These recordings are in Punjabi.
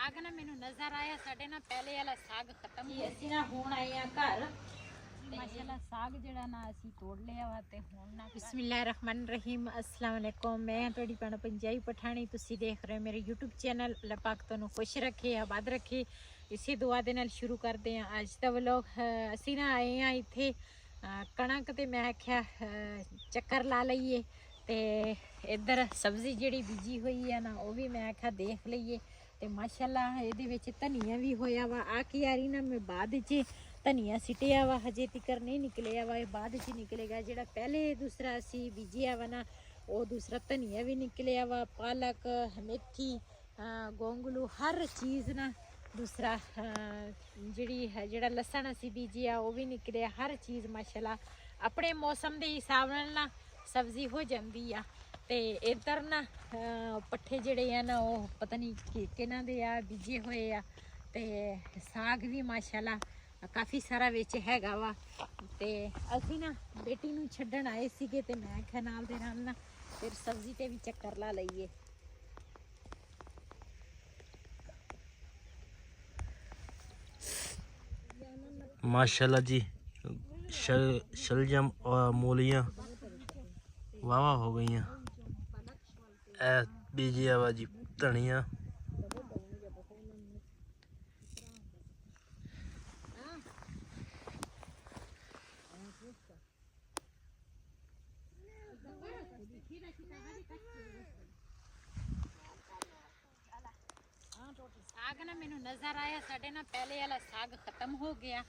ਸਾਗ ਨਾ ਮੈਨੂੰ ਨਜ਼ਰ ਆਇਆ ਸਾਡੇ ਨਾਲ ਪਹਿਲੇ ਵਾਲਾ ਸਾਗ ਖਤਮ ਹੋ ਅਸੀਂ ਨਾ ਹੁਣ ਆਏ ਆ ਘਰ ਮਾਸ਼ਾਅੱਲਾ ਸਾਗ ਜਿਹੜਾ ਨਾ ਅਸੀਂ ਤੋੜ ਲਿਆ ਵਾ ਤੇ ਹੁਣ ਨਾ ਬਿਸਮਿਲ੍ਲਾਹਿਰਰਹਿਮਾਨਿਰਰਹੀਮ अस्सलाम वालेकुम मैं ਤੁਹਾਡੀ ਭੈਣ ਪੰਜਾਬੀ ਪਠਾਣੀ ਤੁਸੀਂ ਦੇਖ ਰਹੇ ਮੇਰੇ YouTube ਚੈਨਲ ਅੱਲਾਹ ਪਾਕ ਤੁਹਾਨੂੰ ਖੁਸ਼ ਰੱਖੇ ਆਬਾਦ ਰੱਖੇ ਇਸੇ ਦੁਆ ਦੇ ਨਾਲ ਸ਼ੁਰੂ ਕਰਦੇ ਹਾਂ ਅੱਜ ਦਾ ਵਲੌਗ ਅਸੀਂ ਨਾ ਆਏ ਆ ਇੱਥੇ ਕਣਕ ਤੇ ਮੈਂ ਆਖਿਆ ਚੱਕਰ ਲਾ ਲਈਏ ਤੇ ਇੱਧਰ ਸਬਜ਼ੀ ਜਿਹੜੀ ਬੀਜੀ ਹੋਈ ਆ ਨਾ ਉਹ ਵੀ ਮੈਂ ਆਖਿਆ ਦੇਖ ਲਈਏ ਤੇ ਮਾਸ਼ਾਅੱਲਾ ਇਹਦੇ ਵਿੱਚ ਧਨੀਆ ਵੀ ਹੋਇਆ ਵਾ ਆ ਕੀ ਯਾਰੀ ਨਾ ਮੈਂ ਬਾਅਦ ਵਿੱਚ ਧਨੀਆ ਸਿੱਟਿਆ ਵਾ ਹਜੇ ਤੱਕ ਨਹੀਂ ਨਿਕਲਿਆ ਵਾ ਇਹ ਬਾਅਦ ਵਿੱਚ ਨਿਕਲੇਗਾ ਜਿਹੜਾ ਪਹਿਲੇ ਦੂਸਰਾ ਅਸੀਂ ਬੀਜਿਆ ਵਾ ਨਾ ਉਹ ਦੂਸਰਾ ਧਨੀਆ ਵੀ ਨਿਕਲਿਆ ਵਾ ਪਾਲਕ ਮੇਥੀ ਗੋਂਗਲੂ ਹਰ ਚੀਜ਼ ਨਾ दूसरा ਜਿਹੜਾ ਲਸਣ ਅਸੀਂ ਬੀਜਿਆ ਉਹ ਵੀ ਨਿਕਲਿਆ ਹਰ ਚੀਜ਼ ਮਾਸ਼ਾਅੱਲਾ ਆਪਣੇ ਮੌਸਮ ਦੇ ਹਿਸਾਬ ਨਾਲ ਨਾ ਸਬਜ਼ੀ ਹੋ ਜਾਂਦੀ ਆ ਤੇ ਇੱਧਰ ਨਾ ਪੱਠੇ ਜਿਹੜੇ ਆ ਨਾ ਉਹ ਪਤਾ ਨਹੀਂ ਕਿਹਨਾਂ ਦੇ ਆ ਬੀਜੇ ਹੋਏ ਆ ਤੇ ਸਾਗ ਵੀ ਮਾਸ਼ਾਅੱਲਾ ਕਾਫੀ ਸਾਰਾ ਵਿੱਚ ਹੈਗਾ ਵਾ ਤੇ ਅਸੀਂ ਨਾ ਬੇਟੀ ਨੂੰ ਛੱਡਣ ਆਏ ਸੀਗੇ ਤੇ ਮੈਂ ਕਿਹਾ ਨਾਲ ਦੇ ਨਾਲ ਨਾ ਫਿਰ ਸਬਜ਼ੀ ਤੇ ਵੀ ਚੱਕਰ ਲਾ ਲਈਏ माशाल्लाह जी शलजम और मूलियाँ वाह हो गई हैं बीजिया वा जी धनिया ਸਾਗ ਨਾ ਮੈਨੂੰ ਨਜ਼ਰ ਆਇਆ ਸਾਡੇ ਨਾਲ ਪਹਿਲੇ ਵਾਲਾ ਸਾਗ ਖਤਮ ਹੋ ਗਿਆ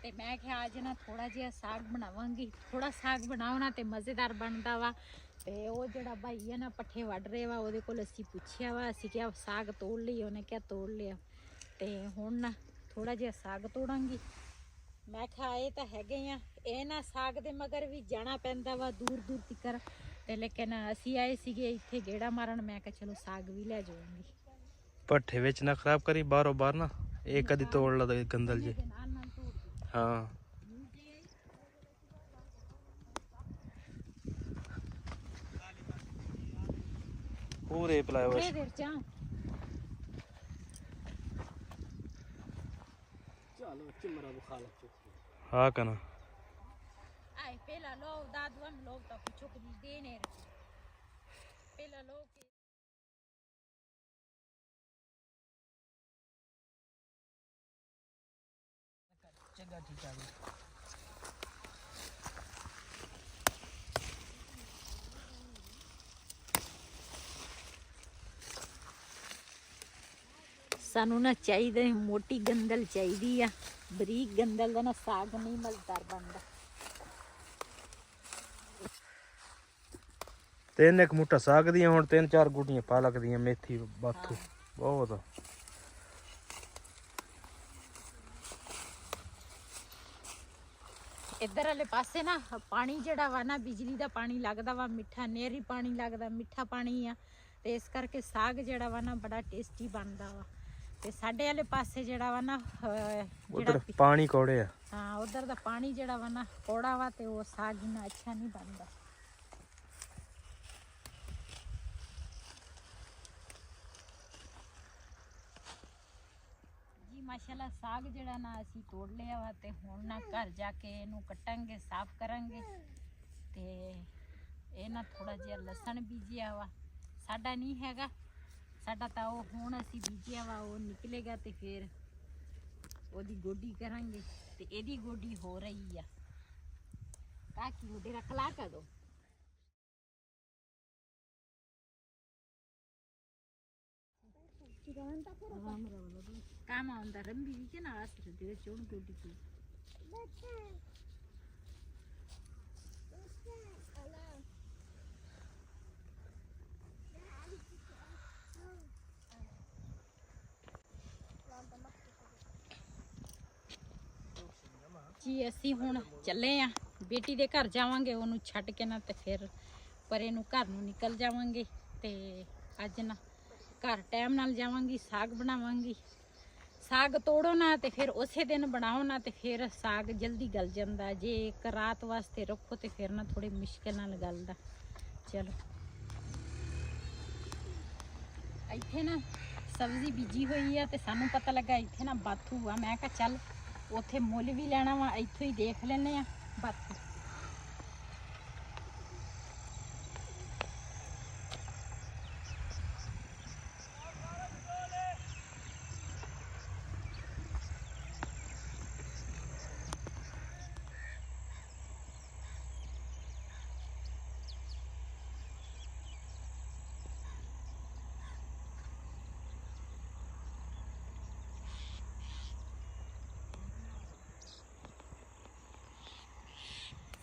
ਤੇ ਮੈਂ ਕਿਹਾ ਅੱਜ ਨਾ ਥੋੜਾ ਜਿਹਾ ਸਾਗ ਬਣਾਵਾਂਗੀ ਥੋੜਾ ਸਾਗ ਬਣਾਉਣਾ ਤੇ ਮਜ਼ੇਦਾਰ ਬਣਦਾ ਵਾ ਤੇ ਉਹ ਜਿਹੜਾ ਭਾਈ ਆ ਨਾ ਪੱਠੇ ਵੱਢ ਰਹੇ ਵਾ ਉਹਦੇ ਕੋਲ ਅਸੀਂ ਪੁੱਛਿਆ ਵਾ ਅਸੀਂ ਕਿਹਾ ਸਾਗ ਤੋੜ ਲਈ ਉਹਨੇ ਕਿਹਾ ਤੋੜ ਲਿਆ ਤੇ ਹੁਣ ਨਾ ਥੋੜਾ ਜਿਹਾ ਸਾਗ ਤੋੜਾਂਗੀ ਮੈਂ ਕਿਹਾ ਇਹ ਤਾਂ ਹੈਗੇ ਆ ਇਹ ਨਾ ਸਾਗ ਦੇ ਮਗਰ ਵੀ ਜਾਣਾ ਪੈਂਦਾ ਵਾ ਦੂਰ ਦੂਰ ਤੱਕ ਤੇ ਲੇਕਿਨ ਅਸੀਂ ਆਏ ਸੀਗੇ ਇੱਥੇ ਗੇੜਾ ਮਾਰਨ ਮੈਂ ਕਿਹਾ ਚਲੋ ਸਾਗ ਵੀ ਲੈ ਜਾਵਾਂਗੀ पट्ठे विच ना खराब करी बारों बार ना एक कदी तोड़ ला गंदल जी हाँ पूरे प्लाईवुड हाँ कना आई पहला लोग दादू हम लोग तो कुछ कुछ देने पहला लोग ਸਾਨੂੰ ਨਾ ਚਾਹੀਦਾ ਮੋਟੀ ਗੰਦਲ ਚਾਹੀਦੀ ਆ ਬਰੀਕ ਗੰਦਲ ਦਾ ਨਾ ਸਾਗ ਨਹੀਂ ਮਜ਼ੇਦਾਰ ਬਣਦਾ तीन एक मुठा साग दियां हुण 3-4 गुटियां पालक दियां मेथी बाथू बहुत ਇੱਧਰ ਵਾਲੇ ਪਾਸੇ ਨਾ ਪਾਣੀ ਜਿਹੜਾ ਵਾ ਨਾ ਬਿਜਲੀ ਦਾ ਪਾਣੀ ਲੱਗਦਾ ਵਾ ਮਿੱਠਾ ਨਹਿਰੀ ਪਾਣੀ ਲੱਗਦਾ ਮਿੱਠਾ ਪਾਣੀ ਆ ਤੇ ਇਸ ਕਰਕੇ ਸਾਗ ਜਿਹੜਾ ਵਾ ਨਾ ਬੜਾ ਟੇਸਟੀ ਬਣਦਾ ਵਾ ਤੇ ਸਾਡੇ ਵਾਲੇ ਪਾਸੇ ਜਿਹੜਾ ਵਾ ਨਾ ਉਧਰ ਪਾਣੀ ਕੋੜੇ ਆ ਹਾਂ ਉਧਰ ਦਾ ਪਾਣੀ ਜਿਹੜਾ ਵਾ ਨਾ ਕੋੜਾ ਵਾ ਤੇ ਉਹ ਸਾਗ ਇੰਨਾ ਅੱਛਾ ਨਹੀਂ ਬਣਦਾ माशाल्लाह साग जड़ा ना असी तोड़ लिया वा ते हुण ना घर जाके इनू कटांगे साफ करांगे ते ये ना थोड़ा जिहा लसन बीजिया वा साडा नहीं हैगा साडा तां ओह हुण असी बीजिया वा ओह निकलेगा ते फिर ओदी गोडी करांगे ते एदी गोडी हो रही आ काकी गोडी रखला कर दो काम आंदा रंबी भी के ना आसर दे चोण गोडी की ਜੀ ਅਸੀਂ ਹੁਣ ਚੱਲੇ ਆ ਬੇਟੀ ਦੇ ਘਰ ਜਾਵਾਂਗੇ ਉਹਨੂੰ ਛੱਡ ਕੇ ਨਾ ਤੇ ਫਿਰ ਪਰੇ ਨੂੰ ਘਰ ਨੂੰ ਨਿਕਲ ਜਾਵਾਂਗੇ ਤੇ ਅੱਜ ਨਾ घर टाइम नाल जावांगी साग बनावांगी साग तोड़ो ना तो फिर उसे दिन बनाओ ना तो फिर साग जल्दी गल जाता जे एक रात वास्ते रखो तो फिर ना थोड़ी मुश्किल नाल गलदा चलो इत्थे ना ਸਬਜ਼ੀ ਬੀਜੀ ਹੋਈ ਆ ਤੇ ਸਾਨੂੰ ਪਤਾ ਲੱਗਾ ਇੱਥੇ ਨਾ ਬਾਥੂ ਆ। ਮੈਂ ਕਿਹਾ ਚੱਲ ਉੱਥੇ ਮੁੱਲ ਵੀ ਲੈਣਾ ਵਾ, ਇੱਥੋਂ ਹੀ ਦੇਖ ਲੈਨੇ ਆ ਬਾਥੂ।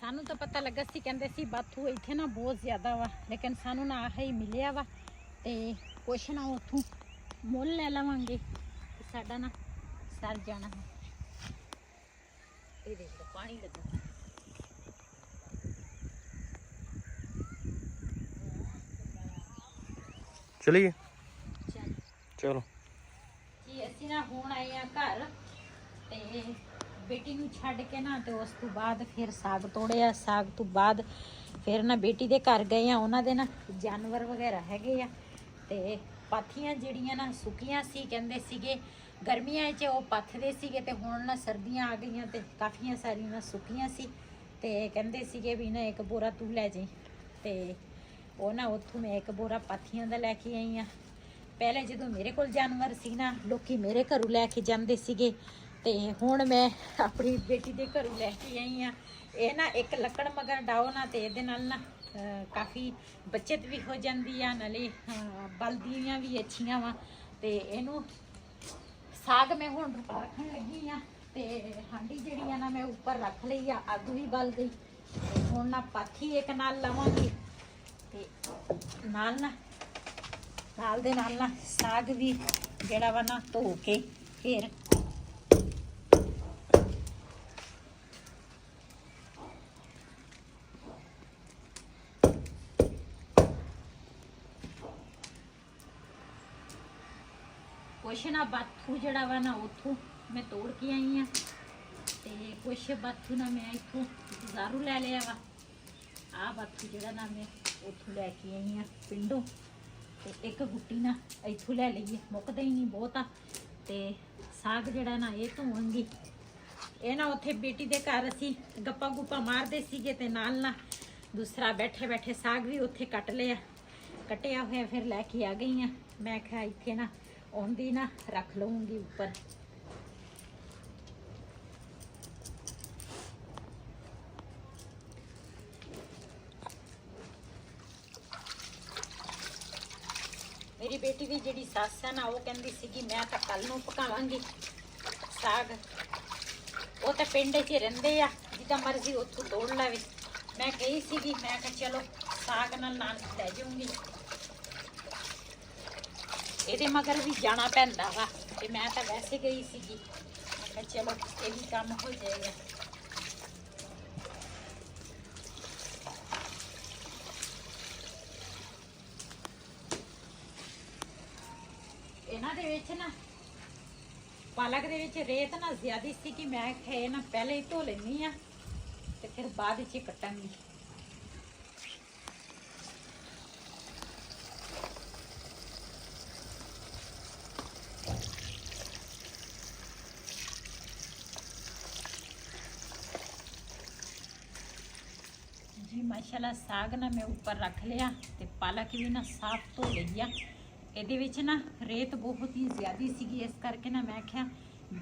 ਸਾਨੂੰ ਤਾਂ ਪਤਾ ਲੱਗਾ ਸੀ, ਕਹਿੰਦੇ ਸੀ ਬਾਥੂ ਇੱਥੇ ਨਾ ਬਹੁਤ ਜ਼ਿਆਦਾ ਵਾ, ਲੇਕਿਨ ਸਾਨੂੰ ਨਾ ਆਹ ਹੀ ਮਿਲਿਆ ਵਾ ਤੇ ਕੁਛ ਨਾ ਉੱਥੋਂ ਮੁੱਲ ਲੈ ਲਵਾਂਗੇ ਤੇ ਸਾਡਾ ਨਾ ਸਰ ਜਾਣਾ ਹੈ। ਇਹ ਦੇਖ ਪਾਣੀ ਲੱਗਾ। ਚਲੀਏ ਚਲੋ ਜੀ ਅਸੀਂ ਨਾ ਹੁਣ ਆਏ ਆ ਘਰ ਤੇ ਬੇਟੀ ਨੂੰ ਛੱਡ ਕੇ ਨਾ ਤੇ ਉਸ ਤੋਂ ਬਾਅਦ ਫਿਰ ਸਾਗ ਤੋੜਿਆ। ਸਾਗ ਤੋਂ ਬਾਅਦ ਫਿਰ ਨਾ ਬੇਟੀ ਦੇ ਘਰ ਗਏ ਆ, ਉਹਨਾਂ ਦੇ ਨਾ ਜਾਨਵਰ ਵਗੈਰਾ ਹੈਗੇ ਆ ਤੇ ਪਾਥੀਆਂ ਜਿਹੜੀਆਂ ਨਾ ਸੁੱਕੀਆਂ ਸੀ, ਕਹਿੰਦੇ ਸੀਗੇ ਗਰਮੀਆਂ 'ਚ ਉਹ ਪੱਥਦੇ ਸੀਗੇ ਤੇ ਹੁਣ ਨਾ ਸਰਦੀਆਂ ਆ ਗਈਆਂ ਤੇ ਕਾਫੀਆਂ ਸਾਰੀਆਂ ਨਾ ਸੁੱਕੀਆਂ ਸੀ ਤੇ ਕਹਿੰਦੇ ਸੀਗੇ ਵੀ ਨਾ ਇੱਕ ਬੋਰਾ ਤੂੰ ਲੈ ਜਾਈਂ ਤੇ ਉਹ ਨਾ ਉੱਥੋਂ ਮੈਂ ਇੱਕ ਬੋਰਾ ਪਾਥੀਆਂ ਦਾ ਲੈ ਕੇ ਆਈ ਆ। ਪਹਿਲੇ ਜਦੋਂ ਮੇਰੇ ਕੋਲ ਜਾਨਵਰ ਸੀ ਨਾ ਲੋਕੀ ਮੇਰੇ ਘਰੋਂ ਲੈ ਕੇ ਜਾਂਦੇ ਸੀਗੇ ਤੇ ਹੁਣ ਮੈਂ ਆਪਣੀ ਬੇਟੀ ਦੇ ਘਰੋਂ ਲੈ ਕੇ ਆਈ ਆ। ਇਹ ਨਾ ਇੱਕ ਲੱਕੜ ਮਗਰ ਡਾਓ ਨਾ ਤੇ ਇਹਦੇ ਨਾਲ ਨਾ ਕਾਫੀ ਬੱਚਤ ਵੀ ਹੋ ਜਾਂਦੀ ਆ, ਨਾਲੇ ਬਲਦੀਆਂ ਵੀ ਅੱਛੀਆਂ ਵਾ। ਤੇ ਇਹਨੂੰ ਸਾਗ ਮੈਂ ਹੁਣ ਰੱਖਣ ਲੱਗੀ ਆ ਤੇ ਹਾਂਡੀ ਜਿਹੜੀ ਆ ਨਾ ਮੈਂ ਉੱਪਰ ਰੱਖ ਲਈ ਆ, ਅੱਗ ਵੀ ਬਲ ਗਈ। ਹੁਣ ਨਾ ਪਾਥੀ ਇੱਕ ਨਾਲ ਲਵਾਂਗੀ ਤੇ ਨਾਲ ਦੇ ਨਾਲ ਨਾ ਸਾਗ ਵੀ ਜਿਹੜਾ ਵਾ ਨਾ ਧੋ ਕੇ ਫਿਰ ਕੁਛ ਨਾ ਬਾਥੂ ਜਿਹੜਾ ਵਾ ਨਾ ਉੱਥੋਂ ਮੈਂ ਤੋੜ ਕੇ ਆਈ ਆ ਤੇ ਕੁਛ ਬਾਥੂ ਨਾ ਮੈਂ ਇੱਥੋਂ ਬਾਜ਼ਾਰੋਂ ਲੈ ਲਿਆ ਵਾ। ਆਹ ਬਾਥੂ ਜਿਹੜਾ ਨਾ ਮੈਂ ਉੱਥੋਂ ਲੈ ਕੇ ਆਈ ਆ ਪਿੰਡੋਂ ਤੇ ਇੱਕ ਗੁੱਟੀ ਨਾ ਇੱਥੋਂ ਲੈ ਲਈਏ, ਮੁੱਕਦਾ ਹੀ ਨਹੀਂ ਬਹੁਤ ਆ। ਤੇ ਸਾਗ ਜਿਹੜਾ ਨਾ ਇਹ ਧੋਵਾਂਗੀ। ਇਹ ਨਾ ਉੱਥੇ ਬੇਟੀ ਦੇ ਘਰ ਅਸੀਂ ਗੱਪਾਂ ਗੁੱਪਾਂ ਮਾਰਦੇ ਸੀਗੇ ਤੇ ਨਾਲ ਨਾ ਦੂਸਰਾ ਬੈਠੇ ਬੈਠੇ ਸਾਗ ਵੀ ਉੱਥੇ ਕੱਟਿਆ ਹੋਇਆ ਫਿਰ ਲੈ ਕੇ ਆ ਗਈ ਆ। ਮੈਂ ਕਿਹਾ ਇੱਥੇ ਨਾ ਆਉਂਦੀ ਨਾ ਰੱਖ ਲਵਾਂਗੀ ਉੱਪਰ। ਮੇਰੀ ਬੇਟੀ ਦੀ ਜਿਹੜੀ ਸੱਸ ਹੈ ਨਾ ਉਹ ਕਹਿੰਦੀ ਸੀਗੀ ਮੈਂ ਤਾਂ ਕੱਲ ਨੂੰ ਪਕਾਵਾਂਗੀ ਸਾਗ। ਉਹ ਤਾਂ ਪਿੰਡ 'ਚ ਰਹਿੰਦੇ ਆ, ਜਿੱਦਾਂ ਮਰਜ਼ੀ ਉੱਥੋਂ ਤੋੜ ਲਵੇ। ਮੈਂ ਗਈ ਸੀਗੀ, ਮੈਂ ਕਿਹਾ ਚਲੋ ਸਾਗ ਨਾਲ ਲੈ ਜਾਊਂਗੀ। ਇਹਦੇ ਮਗਰ ਵੀ ਜਾਣਾ ਪੈਂਦਾ ਵਾ ਤੇ ਮੈਂ ਤਾਂ ਵੈਸੇ ਗਈ ਸੀਗੀ। ਮੈਂ ਕਿਹਾ ਚਲੋ ਇਹ ਵੀ ਕੰਮ ਹੋ ਜਾਏਗਾ। ਇਹਨਾਂ ਦੇ ਵਿੱਚ ਨਾ ਪਾਲਕ ਦੇ ਵਿੱਚ ਰੇਤ ਨਾ ਜ਼ਿਆਦੀ ਸੀ ਕਿ ਮੈਂ ਇਹ ਨਾ ਪਹਿਲੇ ਹੀ ਧੋ ਲੈਣੀ ਆ ਤੇ ਫਿਰ ਬਾਅਦ ਵਿੱਚ ਕੱਟਾਂਗੀ। जी माशाल्लाह साग ना मैं ऊपर रख लिया ते पालक भी ना साफ धो ਲਈ ਆ। ਇਹਦੇ ਵਿੱਚ ਨਾ ਰੇਤ ਬਹੁਤ ਹੀ ਜ਼ਿਆਦੀ ਸੀਗੀ, ਇਸ ਕਰਕੇ ਨਾ ਮੈਂ ਕਿਹਾ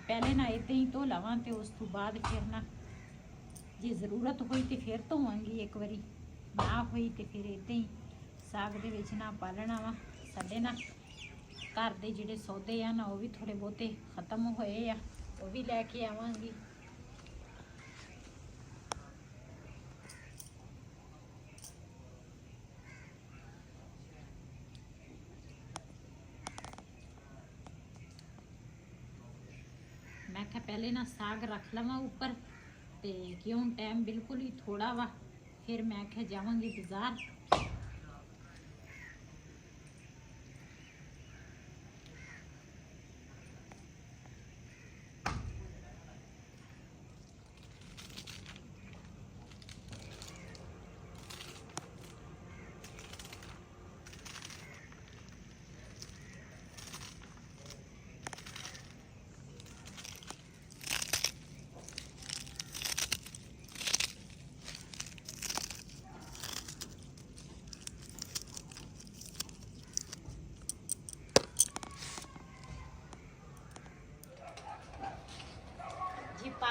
ਪਹਿਲੇ ਨਾ ਇਦਾਂ ਹੀ ਧੋ ਲਵਾਂ ਤੇ ਉਸ ਤੋਂ ਬਾਅਦ ਫਿਰ ਨਾ ਜੇ ਜ਼ਰੂਰਤ ਹੋਈ ਤੇ ਫਿਰ ਧੋਵਾਂਗੀ। ਇੱਕ ਵਾਰੀ ਨਾ ਹੋਈ ਤੇ ਫਿਰ ਇਦਾਂ ਹੀ ਸਾਗ ਦੇ ਵਿੱਚ ਨਾ ਪਾਲਣਾ ਵਾ। ਸਾਡੇ ਨਾ ਘਰ ਦੇ ਜਿਹੜੇ ਸੌਦੇ ਆ ਨਾ ਉਹ ਵੀ ਥੋੜੇ ਬਹੁਤੇ ਖਤਮ ਹੋਏ ਆ, ਉਹ ਵੀ ਲੈ ਕੇ ਆਵਾਂਗੀ। मैं क्या पहले ना साग रख लवा ऊपर ते क्यों टाइम बिल्कुल ही थोड़ा वा, फिर मैं क्या जावांगी बाजार।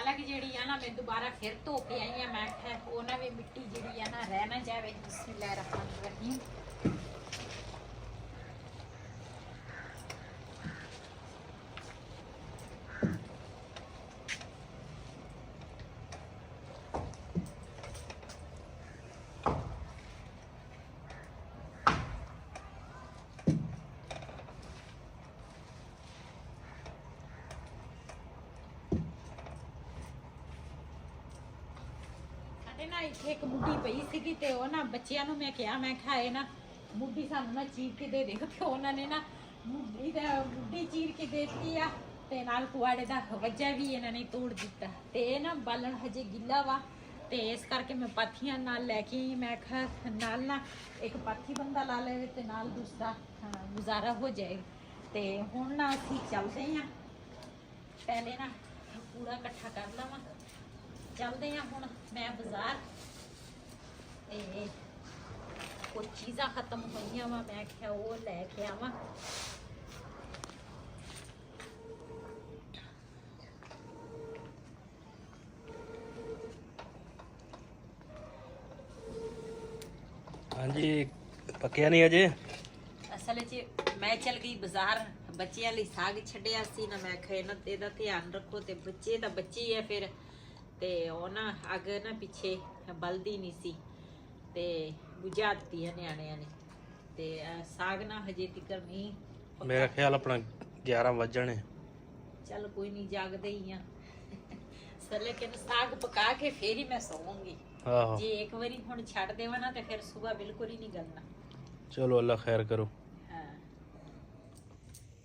ਪਾਲਕ ਜਿਹੜੀ ਆ ਨਾ ਮੈਂ ਦੁਬਾਰਾ ਫਿਰ ਧੋ ਕੇ ਆਈ ਆ। ਮੈਂ ਕਿਹਾ ਉਹਨਾਂ ਵੀ ਮਿੱਟੀ ਜਿਹੜੀ ਆ ਨਾ ਰਹਿ ਨਾ ਜਾਵੇ। ਬਿਸਮਿਲ੍ਲਾਹਿਰ ਰਹਿਮਾਨਿਰ ਰਹੀਮ। ਨਾ ਇੱਥੇ ਇੱਕ ਮੁੱਢੀ ਪਈ ਸੀਗੀ ਤੇ ਉਹ ਨਾ ਬੱਚਿਆਂ ਨੂੰ ਮੈਂ ਕਿਹਾ ਮੈਂ ਕਿਹਾ ਇਹ ਨਾ ਮੁੱਢੀ ਸਾਨੂੰ ਨਾ ਚੀਰ ਕੇ ਦੇ ਦੇਗਾ ਤੇ ਉਹਨਾਂ ਨੇ ਨਾ ਮੁੱਢੀ ਚੀਰ ਕੇ ਦੇ ਦਿੱਤੀ ਆ ਤੇ ਨਾਲ ਕੁਆੜੇ ਦਾ ਵਜਾ ਵੀ ਇਹਨਾਂ ਨੇ ਤੋੜ ਦਿੱਤਾ। ਤੇ ਇਹ ਨਾ ਬਾਲਣ ਹਜੇ ਗਿੱਲਾ ਵਾ ਤੇ ਇਸ ਕਰਕੇ ਮੈਂ ਪਾਥੀਆਂ ਨਾਲ ਲੈ ਕੇ ਆਈ। ਮੈਂ ਕਿਹਾ ਨਾਲ ਨਾ ਇੱਕ ਪਾਥੀ ਬੰਦਾ ਲਾ ਲਵੇ ਤੇ ਨਾਲ ਦੂਸਰਾ ਗੁਜ਼ਾਰਾ ਹੋ ਜਾਏ। ਤੇ ਹੁਣ ਨਾ ਅਸੀਂ ਚੱਲਦੇ ਆ, ਪਹਿਲੇ ਨਾ ਕੂੜਾ ਇਕੱਠਾ ਕਰ ਲਵਾਂ। ਚੱਲਦੇ ਆ ਹੁਣ ਮੈਂ ਬਾਜ਼ਾਰ ਤੇ ਕੁਝ ਚੀਜ਼ਾਂ ਖਤਮ ਹੋਈਆਂ ਵਾ, ਮੈਂ ਕਿਹਾ ਉਹ ਲੈ ਕੇ ਆਵਾਂ। ਹਾਂਜੀ ਪੱਕਿਆ ਨਹੀਂ ਅਜੇ। ਅਸਲ 'ਚ ਮੈਂ ਚੱਲ ਗਈ ਬਾਜ਼ਾਰ, ਬੱਚਿਆਂ ਲਈ ਸਾਗ ਛੱਡਿਆ ਸੀ ਨਾ। ਮੈਂ ਕਿਹਾ ਇਹਨਾਂ ਇਹਦਾ ਧਿਆਨ ਰੱਖੋ ਤੇ ਬੱਚੇ ਤਾਂ ਬੱਚੇ ਹੀ ਆ ਫਿਰ। ਤੇ ਉਹ ਨਾ ਅੱਗ ਨਾ ਪਿੱਛੇ ਬਲਦੀ ਨਹੀਂ ਸੀ ਤੇ ਬੁਝਾ ਦਿੱਤੀ ਆ ਨਿਆਣਿਆਂ ਨੇ। ਤੇ ਸਾਗ ਨਾ ਹਜੇ ਤੀਕਰ ਨਹੀਂ, ਮੇਰਾ ਖਿਆਲ ਆਪਣਾ 11 ਵਜਣੇ। ਚੱਲ ਕੋਈ ਨਹੀਂ, ਜਾਗਦੇ ਹੀ ਆ। ਲੇਕਿਨ ਸਾਗ ਪਕਾ ਕੇ ਫੇਰ ਹੀ ਮੈਂ ਸੌਵਾਂਗੀ। ਆਹੋ ਜੇ ਇੱਕ ਵਾਰੀ ਹੁਣ ਛੱਡ ਦੇਵਾਂ ਨਾ ਤੇ ਫਿਰ ਸਵੇਰ ਬਿਲਕੁਲ ਹੀ ਨਹੀਂ ਗਲਣਾ। ਚਲੋ ਅੱਲਾ ਖੈਰ ਕਰੋ। ਹਾਂ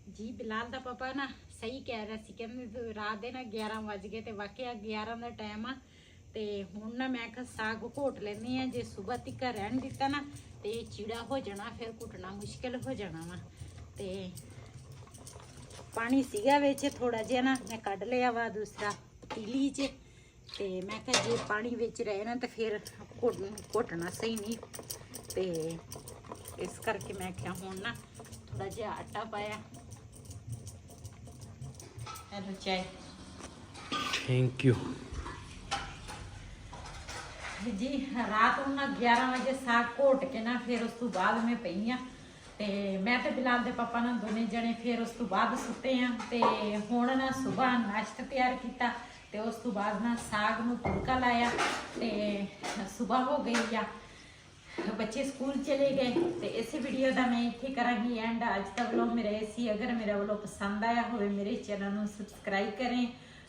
ਜੀ, ਬਿਲਾਲ ਦਾ ਪਾਪਾ ਨਾ ਸਹੀ ਕਹਿ ਰਿਹਾ ਸੀ, ਕਹਿੰਦੇ ਰਾਤ ਦੇ ਨਾ 11 ਵਜ ਗਏ ਤੇ ਵਾਕਿਆ 11 ਦਾ ਟਾਈਮ ਆ। ਤੇ ਹੁਣ ਨਾ ਮੈਂ ਕਿਹਾ ਸਾਗ ਘੋਟ ਲੈਂਦੀ ਆ। ਜੇ ਸਵੇਰ ਤੱਕ ਰਹਿਣ ਦਿੱਤਾ ਨਾ ਤੇ ਚੀੜਾ ਹੋ ਜਾਣਾ, ਫਿਰ ਘੁੱਟਣਾ ਮੁਸ਼ਕਿਲ ਹੋ ਜਾਣਾ ਵਾ। ਤੇ ਪਾਣੀ ਸੀਗਾ ਵਿੱਚ ਥੋੜਾ ਜਿਹਾ ਨਾ ਮੈਂ ਕੱਢ ਲਿਆ ਵਾ ਦੂਸਰਾ ਪਤੀਲੀ 'ਚ। ਤੇ ਮੈਂ ਕਿਹਾ ਜੇ ਪਾਣੀ ਵਿੱਚ ਰਹੇ ਨਾ ਤਾਂ ਫਿਰ ਘੁੱਟਣਾ ਸਹੀ ਨਹੀਂ। ਤੇ ਇਸ ਕਰਕੇ ਮੈਂ ਕਿਹਾ ਹੁਣ ਨਾ ਥੋੜਾ ਜਿਹਾ ਆਟਾ ਪਾਇਆ। ਹੈਲੋ ਚਾय। ਥੈਂਕ ਯੂ ਜੀ। ਰਾਤ ਨੂੰ ਨਾ 11 ਵਜੇ ਸਾਗ ਘੋਟ ਕੇ ਨਾ ਫਿਰ ਉਸ ਤੋਂ ਬਾਅਦ ਮੈਂ ਪਈ ਆ। ਤੇ ਮੈਂ ਤੇ ਬਿਲਾਲ ਦੇ ਪਾਪਾ ਨਾਲ ਦੋਨੇ ਜਣੇ ਫਿਰ ਉਸ ਤੋਂ ਬਾਅਦ ਸੁੱਤੇ ਆ। ਤੇ ਹੁਣ ਨਾ ਸਵੇਰ ਨਾਸ਼ਤਾ ਤਿਆਰ ਕੀਤਾ ਤੇ ਉਸ ਤੋਂ ਬਾਅਦ ਨਾ ਸਾਗ ਨੂੰ ਤੜਕਾ ਲਾਇਆ। ਤੇ ਸਵੇਰ ਹੋ ਗਈ ਆ, ਬੱਚੇ ਸਕੂਲ ਚਲੇ ਗਏ। ਤੇ ਇਸ ਵੀਡੀਓ ਦਾ ਮੈਂ ਇੱਥੇ ਕਰਾਂਗੀ ਐਂਡ। ਅੱਜ ਦਾ ਵਲੋਗ ਮੇਰਾ ਇਹ ਸੀ। ਅਗਰ ਮੇਰਾ ਵਲੋਗ ਪਸੰਦ ਆਇਆ ਹੋਵੇ ਮੇਰੇ ਚੈਨਲ ਨੂੰ ਸਬਸਕ੍ਰਾਈਬ ਕरें,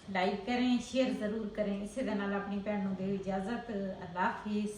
ਲਾਈਕ करें, शेयर ज़रूर करें। इसी दे नाल अपनी भैन नूं दे इजाज़त। अल्लाह हाफिज़।